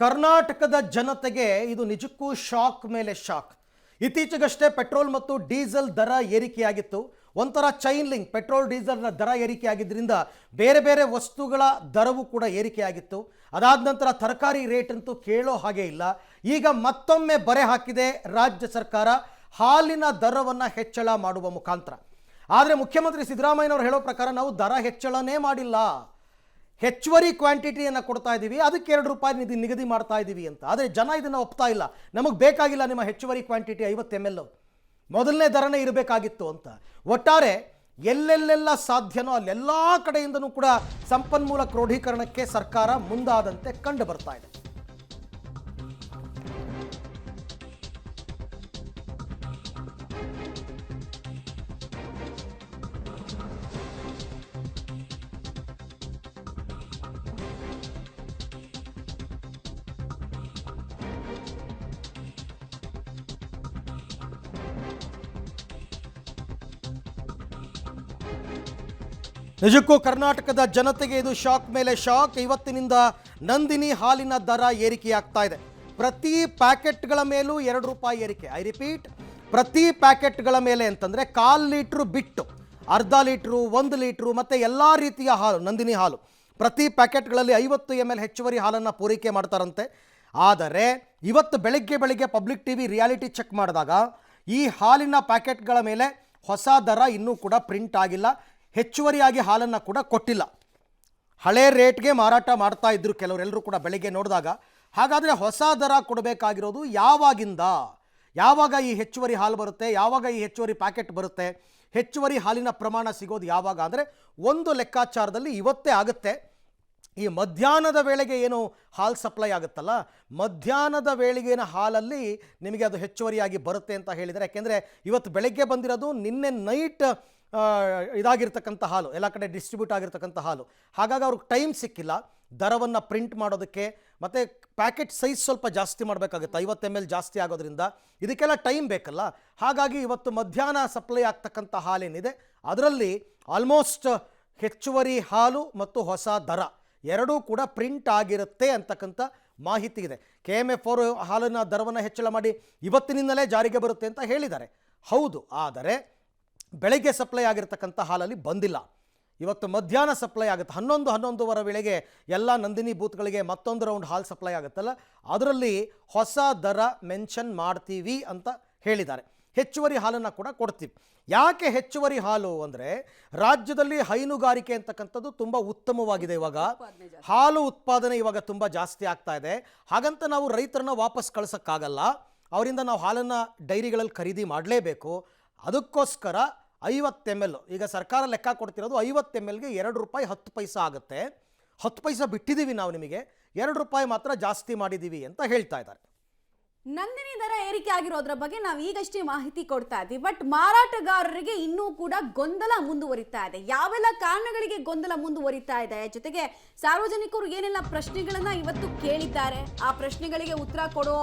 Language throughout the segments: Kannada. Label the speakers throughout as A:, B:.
A: ಕರ್ನಾಟಕದ ಜನತೆಗೆ ಇದು ನಿಜಕ್ಕೂ ಶಾಕ್ ಮೇಲೆ ಶಾಕ್. ಇತ್ತೀಚೆಗಷ್ಟೇ ಪೆಟ್ರೋಲ್ ಮತ್ತು ಡೀಸೆಲ್ ದರ ಏರಿಕೆಯಾಗಿತ್ತು. ಒಂಥರ ಚೈನ್ ಲಿಂಕ್. ಪೆಟ್ರೋಲ್ ಡೀಸೆಲ್ನ ದರ ಏರಿಕೆಯಾಗಿದ್ದರಿಂದ ಬೇರೆ ಬೇರೆ ವಸ್ತುಗಳ ದರವೂ ಕೂಡ ಏರಿಕೆಯಾಗಿತ್ತು. ಅದಾದ ನಂತರ ತರಕಾರಿ ರೇಟ್ ಅಂತೂ ಕೇಳೋ ಹಾಗೆ ಇಲ್ಲ. ಈಗ ಮತ್ತೊಮ್ಮೆ ಬರೆ ಹಾಕಿದೆ ರಾಜ್ಯ ಸರ್ಕಾರ ಹಾಲಿನ ದರವನ್ನು ಹೆಚ್ಚಳ ಮಾಡುವ ಮುಖಾಂತರ. ಆದರೆ ಮುಖ್ಯಮಂತ್ರಿ ಸಿದ್ದರಾಮಯ್ಯನವರು ಹೇಳೋ ಪ್ರಕಾರ ನಾವು ದರ ಹೆಚ್ಚಳನೇ ಮಾಡಿಲ್ಲ, ಹೆಚ್ಚುವರಿ ಕ್ವಾಂಟಿಟಿಯನ್ನು ಕೊಡ್ತಾ ಇದ್ದೀವಿ, ಅದಕ್ಕೆ ₹2 ನಿಗದಿ ಮಾಡ್ತಾ ಇದ್ದೀವಿ ಅಂತ. ಆದರೆ ಜನ ಇದನ್ನು ಒಪ್ತಾ ಇಲ್ಲ. ನಮಗೆ ಬೇಕಾಗಿಲ್ಲ ನಿಮ್ಮ ಹೆಚ್ಚುವರಿ ಕ್ವಾಂಟಿಟಿ 50 ml, ಮೊದಲನೇ ದರನೇ ಇರಬೇಕಾಗಿತ್ತು ಅಂತ. ಒಟ್ಟಾರೆ ಎಲ್ಲೆಲ್ಲೆಲ್ಲ ಸಾಧ್ಯನೋ ಅಲ್ಲೆಲ್ಲ ಕಡೆಯಿಂದನೂ ಕೂಡ ಸಂಪನ್ಮೂಲ ಕ್ರೋಢೀಕರಣಕ್ಕೆ ಸರ್ಕಾರ ಮುಂದಾದಂತೆ ಕಂಡು ಬರ್ತಾ ಇದೆ. ನಿಜಕ್ಕೂ ಕರ್ನಾಟಕದ ಜನತೆಗೆ ಇದು ಶಾಕ್ ಮೇಲೆ ಶಾಕ್. ಇವತ್ತಿನಿಂದ ನಂದಿನಿ ಹಾಲಿನ ದರ ಏರಿಕೆಯಾಗ್ತಾ ಇದೆ. ಪ್ರತಿ ಪ್ಯಾಕೆಟ್ಗಳ ಮೇಲೂ ₹2 ಏರಿಕೆ. ಐ ರಿಪೀಟ್, ಪ್ರತಿ ಪ್ಯಾಕೆಟ್ಗಳ ಮೇಲೆ ಅಂತಂದರೆ 1/4 ಲೀಟ್ರು ಬಿಟ್ಟು ಅರ್ಧ ಲೀಟ್ರು, 1 ಲೀಟ್ರು ಮತ್ತು ಎಲ್ಲ ರೀತಿಯ ಹಾಲು, ನಂದಿನಿ ಹಾಲು ಪ್ರತಿ ಪ್ಯಾಕೆಟ್ಗಳಲ್ಲಿ 50 ml ಹೆಚ್ಚುವರಿ ಹಾಲನ್ನು ಪೂರೈಕೆ ಮಾಡ್ತಾರಂತೆ. ಆದರೆ ಇವತ್ತು ಬೆಳಗ್ಗೆ ಪಬ್ಲಿಕ್ ಟಿವಿ ರಿಯಾಲಿಟಿ ಚೆಕ್ ಮಾಡಿದಾಗ ಈ ಹಾಲಿನ ಪ್ಯಾಕೆಟ್ಗಳ ಮೇಲೆ ಹೊಸ ದರ ಇನ್ನೂ ಕೂಡ ಪ್ರಿಂಟ್ ಆಗಿಲ್ಲ, ಹೆಚ್ಚುವರಿಯಾಗಿ ಹಾಲನ್ನು ಕೂಡ ಕೊಟ್ಟಿಲ್ಲ. ಹಳೆ ರೇಟ್ಗೆ ಮಾರಾಟ ಮಾಡ್ತಾ ಇದ್ರು ಕೆಲವರೆಲ್ಲರೂ ಕೂಡ ಬೆಳಗ್ಗೆ ನೋಡಿದಾಗ. ಹಾಗಾದರೆ ಹೊಸ ದರ ಕೊಡಬೇಕಾಗಿರೋದು ಯಾವಾಗಿಂದ? ಯಾವಾಗ ಈ ಹೆಚ್ಚುವರಿ ಹಾಲು ಬರುತ್ತೆ? ಯಾವಾಗ ಈ ಹೆಚ್ಚುವರಿ ಪ್ಯಾಕೆಟ್ ಬರುತ್ತೆ? ಹೆಚ್ಚುವರಿ ಹಾಲಿನ ಪ್ರಮಾಣ ಸಿಗೋದು ಯಾವಾಗ ಅಂದರೆ ಒಂದು ಲೆಕ್ಕಾಚಾರದಲ್ಲಿ ಇವತ್ತೇ ಆಗುತ್ತೆ. ಈ ಮಧ್ಯಾಹ್ನದ ವೇಳೆಗೆ ಏನು ಹಾಲು ಸಪ್ಲೈ ಆಗುತ್ತಲ್ಲ, ಮಧ್ಯಾಹ್ನದ ವೇಳೆಗಿನ ಹಾಲಲ್ಲಿ ನಿಮಗೆ ಅದು ಹೆಚ್ಚುವರಿಯಾಗಿ ಬರುತ್ತೆ ಅಂತ ಹೇಳಿದರೆ. ಯಾಕೆಂದರೆ ಇವತ್ತು ಬೆಳಗ್ಗೆ ಬಂದಿರೋದು ನಿನ್ನೆ ನೈಟ್ ಇದಾಗಿರ್ತಕ್ಕಂಥ ಹಾಲು, ಎಲ್ಲ ಕಡೆ ಡಿಸ್ಟ್ರಿಬ್ಯೂಟ್ ಆಗಿರ್ತಕ್ಕಂಥ ಹಾಲು. ಹಾಗಾಗಿ ಅವ್ರಿಗೆ ಟೈಮ್ ಸಿಕ್ಕಿಲ್ಲ ದರವನ್ನು ಪ್ರಿಂಟ್ ಮಾಡೋದಕ್ಕೆ. ಮತ್ತು ಪ್ಯಾಕೆಟ್ ಸೈಜ್ ಸ್ವಲ್ಪ ಜಾಸ್ತಿ ಮಾಡಬೇಕಾಗುತ್ತೆ, 50 ml ಜಾಸ್ತಿ ಆಗೋದ್ರಿಂದ ಇದಕ್ಕೆಲ್ಲ ಟೈಮ್ ಬೇಕಲ್ಲ. ಹಾಗಾಗಿ ಇವತ್ತು ಮಧ್ಯಾಹ್ನ ಸಪ್ಲೈ ಆಗ್ತಕ್ಕಂಥ ಹಾಲೇನಿದೆ ಅದರಲ್ಲಿ ಆಲ್ಮೋಸ್ಟ್ ಹೆಚ್ಚುವರಿ ಹಾಲು ಮತ್ತು ಹೊಸ ದರ ಎರಡೂ ಕೂಡ ಪ್ರಿಂಟ್ ಆಗಿರುತ್ತೆ ಅಂತಕ್ಕಂಥ ಮಾಹಿತಿ ಇದೆ. KMF ಅವರು ಹಾಲಿನ ದರವನ್ನು ಹೆಚ್ಚಳ ಮಾಡಿ ಇವತ್ತಿನಿಂದಲೇ ಜಾರಿಗೆ ಬರುತ್ತೆ ಅಂತ ಹೇಳಿದ್ದಾರೆ. ಹೌದು, ಆದರೆ ಬೆಳಗ್ಗೆ ಸಪ್ಲೈ ಆಗಿರ್ತಕ್ಕಂಥ ಹಾಲಲ್ಲಿ ಬಂದಿಲ್ಲ. ಇವತ್ತು ಮಧ್ಯಾಹ್ನ ಸಪ್ಲೈ ಆಗುತ್ತೆ. 11-11:30 ವೇಳೆಗೆ ಎಲ್ಲ ನಂದಿನಿ ಬೂತ್ಗಳಿಗೆ ಮತ್ತೊಂದು ರೌಂಡ್ ಹಾಲು ಸಪ್ಲೈ ಆಗುತ್ತಲ್ಲ, ಅದರಲ್ಲಿ ಹೊಸ ದರ ಮೆನ್ಷನ್ ಮಾಡ್ತೀವಿ ಅಂತ ಹೇಳಿದ್ದಾರೆ. ಹೆಚ್ಚುವರಿ ಹಾಲನ್ನು ಕೂಡ ಕೊಡ್ತೀವಿ. ಯಾಕೆ ಹೆಚ್ಚುವರಿ ಹಾಲು ಅಂದರೆ ರಾಜ್ಯದಲ್ಲಿ ಹೈನುಗಾರಿಕೆ ಅಂತಕ್ಕಂಥದ್ದು ತುಂಬ ಉತ್ತಮವಾಗಿದೆ. ಇವಾಗ ಹಾಲು ಉತ್ಪಾದನೆ ಇವಾಗ ತುಂಬ ಜಾಸ್ತಿ ಆಗ್ತಾ ಇದೆ. ಹಾಗಂತ ನಾವು ರೈತರನ್ನ ವಾಪಸ್ ಕಳ್ಸೋಕ್ಕಾಗಲ್ಲ. ಅವರಿಂದ ನಾವು ಹಾಲನ್ನು ಡೈರಿಗಳಲ್ಲಿ ಖರೀದಿ ಮಾಡಲೇಬೇಕು. ಅದಕ್ಕೋಸ್ಕರ 50 ml, ಈಗ ಸರ್ಕಾರ ಲೆಕ್ಕ ಕೊಡ್ತಿರೋದು 50 mlಗೆ ₹2.10 ಆಗುತ್ತೆ. 10 ಪೈಸೆ ಬಿಟ್ಟಿದ್ದೀವಿ ನಾವು, ನಿಮಗೆ ₹2 ಮಾತ್ರ ಜಾಸ್ತಿ ಮಾಡಿದ್ದೀವಿ ಅಂತ ಹೇಳ್ತಾ ಇದ್ದಾರೆ.
B: ನಂದಿನಿ ದರ ಏರಿಕೆ ಆಗಿರೋದ್ರ ಬಗ್ಗೆ ನಾವು ಈಗಷ್ಟೇ ಮಾಹಿತಿ ಕೊಡ್ತಾ ಇದ್ವಿ. ಬಟ್ ಮಾರಾಟಗಾರರಿಗೆ ಇನ್ನೂ ಕೂಡ ಗೊಂದಲ ಮುಂದುವರಿತಾ ಇದೆ. ಯಾವೆಲ್ಲ ಕಾರಣಗಳಿಗೆ ಗೊಂದಲ ಮುಂದುವರಿತಾ ಇದೆ, ಜೊತೆಗೆ ಸಾರ್ವಜನಿಕರು ಏನೆಲ್ಲ ಪ್ರಶ್ನೆಗಳನ್ನ ಇವತ್ತು ಕೇಳಿದ್ದಾರೆ, ಆ ಪ್ರಶ್ನೆಗಳಿಗೆ ಉತ್ತರ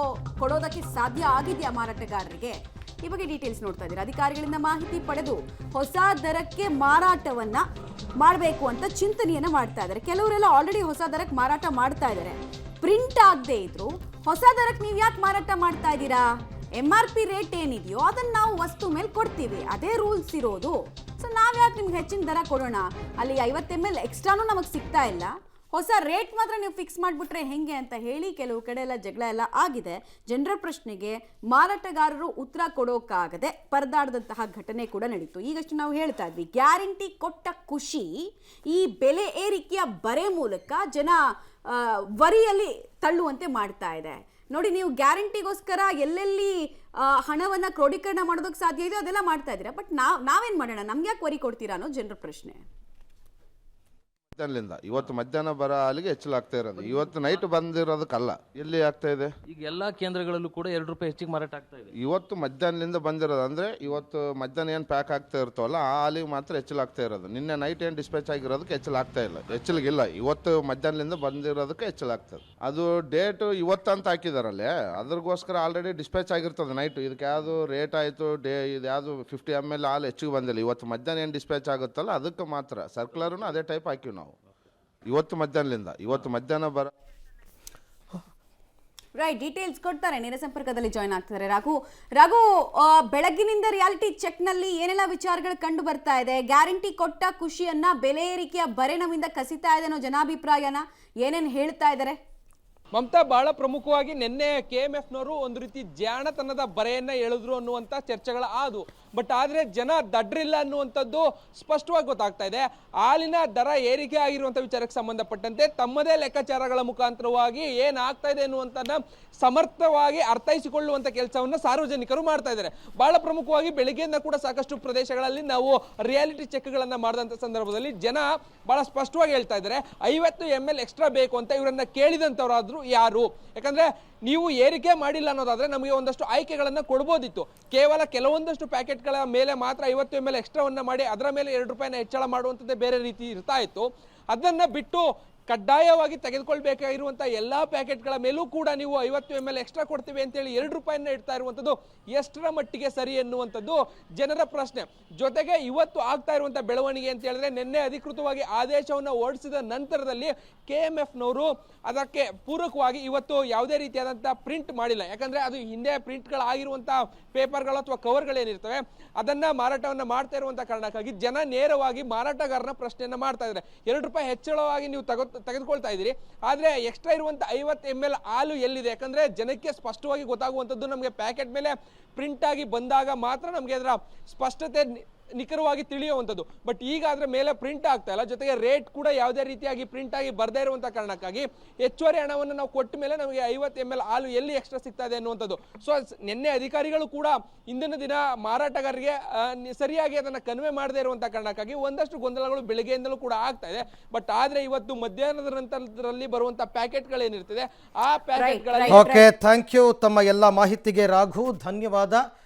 B: ಕೊಡೋದಕ್ಕೆ ಸಾಧ್ಯ ಆಗಿದೆಯಾ ಮಾರಾಟಗಾರರಿಗೆ? ಈ ಬಗ್ಗೆ ಡೀಟೇಲ್ಸ್ ನೋಡ್ತಾ ಇದ್ದೀರಾ. ಅಧಿಕಾರಿಗಳಿಂದ ಮಾಹಿತಿ ಪಡೆದು ಹೊಸ ದರಕ್ಕೆ ಮಾರಾಟವನ್ನ ಮಾಡಬೇಕು ಅಂತ ಚಿಂತನೆಯನ್ನ ಮಾಡ್ತಾ ಇದ್ದಾರೆ. ಕೆಲವರೆಲ್ಲ ಆಲ್ರೆಡಿ ಹೊಸ ದರಕ್ಕೆ ಮಾರಾಟ ಮಾಡ್ತಾ ಇದ್ದಾರೆ. ಪ್ರಿಂಟ್ ಆಗದೆ ಇದ್ರು ಹೊಸ ದರಕ್ಕೆ ನೀವು ಯಾಕೆ ಮಾರಾಟ ಮಾಡ್ತಾ ಇದ್ದೀರಾ? MRP ರೇಟ್ ಏನಿದೆಯೋ ಅದನ್ನ ನಾವು ವಸ್ತು ಮೇಲೆ ಕೊಡ್ತೀವಿ, ಅದೇ ರೂಲ್ಸ್ ಇರೋದು. ಸೊ ನಾವ್ ಯಾಕೆ ನಿಮ್ಗೆ ಹೆಚ್ಚಿನ ದರ ಕೊಡೋಣ? ಅಲ್ಲಿ 50 ml ಎಕ್ಸ್ಟ್ರಾನು ನಮಗೆ ಸಿಗ್ತಾ ಇಲ್ಲ, ಹೊಸ ರೇಟ್ ಮಾತ್ರ ನೀವು ಫಿಕ್ಸ್ ಮಾಡಿಬಿಟ್ರೆ ಹೆಂಗೆ ಅಂತ ಹೇಳಿ ಕೆಲವು ಕಡೆ ಎಲ್ಲ ಜಗಳ ಎಲ್ಲ ಆಗಿದೆ. ಜನರ ಪ್ರಶ್ನೆಗೆ ಮಾರಾಟಗಾರರು ಉತ್ತರ ಕೊಡೋಕ್ಕಾಗದೆ ಪರದಾಡದಂತಹ ಘಟನೆ ಕೂಡ ನಡೀತು. ಈಗಷ್ಟು ನಾವು ಹೇಳ್ತಾ ಇದ್ವಿ, ಗ್ಯಾರಂಟಿ ಕೊಟ್ಟ ಖುಷಿ ಈ ಬೆಲೆ ಏರಿಕೆಯ ಬರೆ ಮೂಲಕ ಜನ ವರಿಯಲ್ಲಿ ತಳ್ಳುವಂತೆ ಮಾಡ್ತಾ ಇದೆ. ನೋಡಿ, ನೀವು ಗ್ಯಾರಂಟಿಗೋಸ್ಕರ ಎಲ್ಲೆಲ್ಲಿ ಹಣವನ್ನು ಕ್ರೋಢೀಕರಣ ಮಾಡೋದಕ್ಕೆ ಸಾಧ್ಯ ಇದೆ ಅದೆಲ್ಲ ಮಾಡ್ತಾ ಇದ್ದೀರಾ. ಬಟ್ ನಾವೇನು ಮಾಡೋಣ? ನಮ್ಗೆ ಯಾಕೆ ವರಿ ಕೊಡ್ತೀರಾ ಅನ್ನೋ ಜನರ ಪ್ರಶ್ನೆ.
C: ಇವತ್ತು ಮಧ್ಯಾಹ್ನ ಬರೋ ಹಾಲಿಗೆ ಹೆಚ್ಚಲಾಗ್ತಾ ಇರೋದು, ಇವತ್ತು ನೈಟ್ ಬಂದಿರೋದಕ್ಕಲ್ಲ. ಎಲ್ಲಿ ಆಗ್ತಾ ಇದೆ?
D: ಈಗ ಎಲ್ಲಾ ಕೇಂದ್ರಗಳಲ್ಲೂ ಕೂಡ ₹2 ಹೆಚ್ಚಿಗೆ ಮಾರಾಟ ಆಗ್ತಾ ಇದೆ.
C: ಇವತ್ತು ಮಧ್ಯಾಹ್ನದಿಂದ ಬಂದಿರೋದು ಅಂದ್ರೆ ಇವತ್ತು ಮಧ್ಯಾಹ್ನ ಏನು ಪ್ಯಾಕ್ ಆಗ್ತಾ ಇರ್ತವಲ್ಲ ಆ ಹಾಲಿಗೆ ಮಾತ್ರ ಹೆಚ್ಚಲಾಗ್ತಾ ಇರೋದು. ನಿನ್ನೆ ನೈಟ್ ಏನು ಡಿಸ್ಪ್ಯಾಚ್ ಆಗಿರೋದಕ್ಕೆ ಹೆಚ್ಚಲಾಗ್ತಾ ಇಲ್ಲ, ಹೆಚ್ಚಲಿಗಿಲ್ಲ. ಇವತ್ತು ಮಧ್ಯಾಹ್ನದಿಂದ ಬಂದಿರೋದಕ್ಕೆ ಹೆಚ್ಚಲಾಗ್ತದೆ. ಅದು ಡೇಟ್ ಇವತ್ತು ಅಂತ ಹಾಕಿದಾರಲ್ಲೇ, ಅದ್ರಗೋಸ್ಕರ ಆಲ್ರೆಡಿ ಡಿಸ್ಪ್ಯಾಚ್ ಆಗಿರ್ತದೆ ನೈಟ್. ಇದಕ್ಕೆ ಯಾವುದು ರೇಟ್ ಆಯಿತು ಇದು ಯಾವುದು 50 ml ಹಾಲು ಹೆಚ್ಚಿಗೆ ಬಂದಿಲ್ಲ. ಇವತ್ತು ಮಧ್ಯಾಹ್ನ ಏನು ಡಿಸ್ಪ್ಯಾಚ್ ಆಗುತ್ತಲ್ಲ ಅದಕ್ಕೆ ಮಾತ್ರ ಸರ್ಕ್ಯುಲರ್ನು ಅದೇ ಟೈಪ್ ಹಾಕಿವಿ ನಾವು. ಇವತ್ತು ಮಧ್ಯಾಹ್ನದಿಂದ ಇವತ್ತು ಮಧ್ಯಾಹ್ನ
B: ರೈಟ್, ಡೀಟೇಲ್ಸ್ ಕೊಡ್ತಾರೆ. ನೇರ ಸಂಪರ್ಕದಲ್ಲಿ ಜಾಯ್ನ್ ಆಗ್ತಿದ್ದಾರೆ ರಘು. ಬೆಳಗ್ಗಿನಿಂದ ರಿಯಾಲಿಟಿ ಚೆಕ್ ನಲ್ಲಿ ಏನೆಲ್ಲ ವಿಚಾರಗಳು ಕಂಡು ಬರ್ತಾ ಇದೆ? ಗ್ಯಾರಂಟಿ ಕೊಟ್ಟ ಖುಷಿಯನ್ನ ಬೆಲೆ ಏರಿಕೆಯ ಬರೆ ನಮ್ಮಿಂದ ಕಸಿತಾ ಇದೆ ಅನ್ನೋ ಜನಾಭಿಪ್ರಾಯನ ಏನೇನು ಹೇಳ್ತಾ ಇದ್ದಾರೆ?
E: ಮಮತಾ, ಬಹಳ ಪ್ರಮುಖವಾಗಿ ನಿನ್ನೆ KMFನವರು ಒಂದು ರೀತಿ ಜಾಣತನದ ಬರೆಯನ್ನ ಎಳೆದ್ರು ಅನ್ನುವಂಥ ಚರ್ಚೆಗಳ ಆದು. ಬಟ್ ಆದರೆ ಜನ ದಡ್ರಿಲ್ಲ ಅನ್ನುವಂಥದ್ದು ಸ್ಪಷ್ಟವಾಗಿ ಗೊತ್ತಾಗ್ತಾ ಇದೆ. ಹಾಲಿನ ದರ ಏರಿಕೆ ಆಗಿರುವಂಥ ವಿಚಾರಕ್ಕೆ ಸಂಬಂಧಪಟ್ಟಂತೆ ತಮ್ಮದೇ ಲೆಕ್ಕಾಚಾರಗಳ ಮುಖಾಂತರವಾಗಿ ಏನಾಗ್ತಾ ಇದೆ ಅನ್ನುವಂಥದ್ದನ್ನ ಸಮರ್ಥವಾಗಿ ಅರ್ಥೈಸಿಕೊಳ್ಳುವಂಥ ಕೆಲಸವನ್ನು ಸಾರ್ವಜನಿಕರು ಮಾಡ್ತಾ ಇದ್ದಾರೆ. ಬಹಳ ಪ್ರಮುಖವಾಗಿ ಬೆಳಿಗ್ಗೆಯಿಂದ ಕೂಡ ಸಾಕಷ್ಟು ಪ್ರದೇಶಗಳಲ್ಲಿ ನಾವು ರಿಯಾಲಿಟಿ ಚೆಕ್ಗಳನ್ನು ಮಾಡಿದಂಥ ಸಂದರ್ಭದಲ್ಲಿ ಜನ ಬಹಳ ಸ್ಪಷ್ಟವಾಗಿ ಹೇಳ್ತಾ ಇದ್ದಾರೆ 50 ml ಎಕ್ಸ್ಟ್ರಾ ಬೇಕು ಅಂತ. ಇವರನ್ನ ಕೇಳಿದಂಥವರಾದ್ರು ಯಾರು? ಯಾಕಂದ್ರೆ ನೀವು ಏರಿಕೆ ಮಾಡಿಲ್ಲ ಅನ್ನೋದಾದ್ರೆ ನಮಗೆ ಒಂದಷ್ಟು ಆಯ್ಕೆಗಳನ್ನು ಕೊಡ್ಬೋದಿತ್ತು. ಕೇವಲ ಕೆಲವೊಂದಷ್ಟು ಪ್ಯಾಕೆಟ್ಗಳ ಮೇಲೆ ಮಾತ್ರ 50 ml ಎಕ್ಸ್ಟ್ರಾವನ್ನ ಮಾಡಿ ಅದರ ಮೇಲೆ 2 ರೂಪಾಯಿನ ಹೆಚ್ಚಳ ಮಾಡುವಂಥದ್ದೇ ಬೇರೆ ರೀತಿ ಇರ್ತಾ ಇತ್ತು. ಅದನ್ನ ಬಿಟ್ಟು ಕಡ್ಡಾಯವಾಗಿ ತೆಗೆದುಕೊಳ್ಬೇಕಾಗಿರುವಂಥ ಎಲ್ಲ ಪ್ಯಾಕೆಟ್ಗಳ ಮೇಲೂ ಕೂಡ ನೀವು 50 ml ಎಕ್ಸ್ಟ್ರಾ ಕೊಡ್ತೀವಿ ಅಂತೇಳಿ 2 ರೂಪಾಯಿನ ಇಡ್ತಾ ಇರುವಂಥದ್ದು ಎಷ್ಟರ ಮಟ್ಟಿಗೆ ಸರಿ ಎನ್ನುವಂಥದ್ದು ಜನರ ಪ್ರಶ್ನೆ. ಜೊತೆಗೆ ಇವತ್ತು ಆಗ್ತಾ ಇರುವಂಥ ಬೆಳವಣಿಗೆ ಅಂತ ಹೇಳಿದ್ರೆ, ನಿನ್ನೆ ಅಧಿಕೃತವಾಗಿ ಆದೇಶವನ್ನು ಹೊರಡಿಸಿದ ನಂತರದಲ್ಲಿ KMFನವರು ಅದಕ್ಕೆ ಪೂರಕವಾಗಿ ಇವತ್ತು ಯಾವುದೇ ರೀತಿಯಾದಂಥ ಪ್ರಿಂಟ್ ಮಾಡಿಲ್ಲ. ಯಾಕಂದ್ರೆ ಅದು ಹಿಂದೆ ಪ್ರಿಂಟ್ಗಳಾಗಿರುವಂಥ ಪೇಪರ್ಗಳು ಅಥವಾ ಕವರ್ಗಳೇನಿರ್ತವೆ ಅದನ್ನ ಮಾರಾಟವನ್ನು ಮಾಡ್ತಾ ಇರುವಂಥ ಕಾರಣಕ್ಕಾಗಿ ಜನ ನೇರವಾಗಿ ಮಾರಾಟಗಾರನ ಪ್ರಶ್ನೆಯನ್ನ ಮಾಡ್ತಾ ಇದ್ದಾರೆ. 2 ರೂಪಾಯಿ ಹೆಚ್ಚಳವಾಗಿ ನೀವು ತೆಗೆದುಕೊಳ್ತಾ ಇದ್ದೀರಿ, ಆದ್ರೆ ಎಕ್ಸ್ಟ್ರಾ ಇರುವಂತ 50 ml ಹಾಲು ಎಲ್ಲಿದೆ? ಯಾಕಂದ್ರೆ ಜನಕ್ಕೆ ಸ್ಪಷ್ಟವಾಗಿ ಗೊತ್ತಾಗುವಂಥದ್ದು ನಮಗೆ ಪ್ಯಾಕೆಟ್ ಮೇಲೆ ಪ್ರಿಂಟ್ ಆಗಿ ಬಂದಾಗ ಮಾತ್ರ ನಮಗೆ ಅದರ ಸ್ಪಷ್ಟತೆ ನಿಖರವಾಗಿ ತಿಳಿಯುವಂಥದ್ದು. ಬಟ್ ಈಗ ಅದ್ರ ಮೇಲೆ ಪ್ರಿಂಟ್ ಆಗ್ತಾ ಇಲ್ಲ. ಜೊತೆಗೆ ರೇಟ್ ಕೂಡ ಯಾವುದೇ ರೀತಿಯಾಗಿ ಪ್ರಿಂಟ್ ಆಗಿ ಬರ್ದೇ ಇರುವಂಥ ಕಾರಣಕ್ಕಾಗಿ ಹೆಚ್ಚುವರಿ ಹಣವನ್ನು ನಾವು ಕೊಟ್ಟ ಮೇಲೆ ನಮಗೆ 50 ml ಹಾಲು ಎಲ್ಲಿ ಎಕ್ಸ್ಟ್ರಾ ಸಿಗ್ತಾ ಇದೆ ಅನ್ನುವಂಥದ್ದು. ಸೊ ನಿನ್ನೆ ಅಧಿಕಾರಿಗಳು ಕೂಡ ಇಂದಿನ ದಿನ ಮಾರಾಟಗಾರರಿಗೆ ಸರಿಯಾಗಿ ಅದನ್ನು ಕನ್ವೆ ಮಾಡದೇ ಇರುವಂಥ ಕಾರಣಕ್ಕಾಗಿ ಒಂದಷ್ಟು ಗೊಂದಲಗಳು ಬೆಳಗ್ಗೆಯಿಂದಲೂ ಕೂಡ ಆಗ್ತಾ ಇದೆ. ಬಟ್ ಆದ್ರೆ ಇವತ್ತು ಮಧ್ಯಾಹ್ನದ ನಂತರದಲ್ಲಿ ಬರುವಂಥ ಪ್ಯಾಕೆಟ್ಗಳೇನಿರ್ತದೆ ಆ ಪ್ಯಾಕೆಟ್ಗಳಲ್ಲಿ
A: ಓಕೆ, ಥ್ಯಾಂಕ್ ಯು ತಮ್ಮ ಎಲ್ಲ ಮಾಹಿತಿಗೆ ರಾಘು, ಧನ್ಯವಾದ.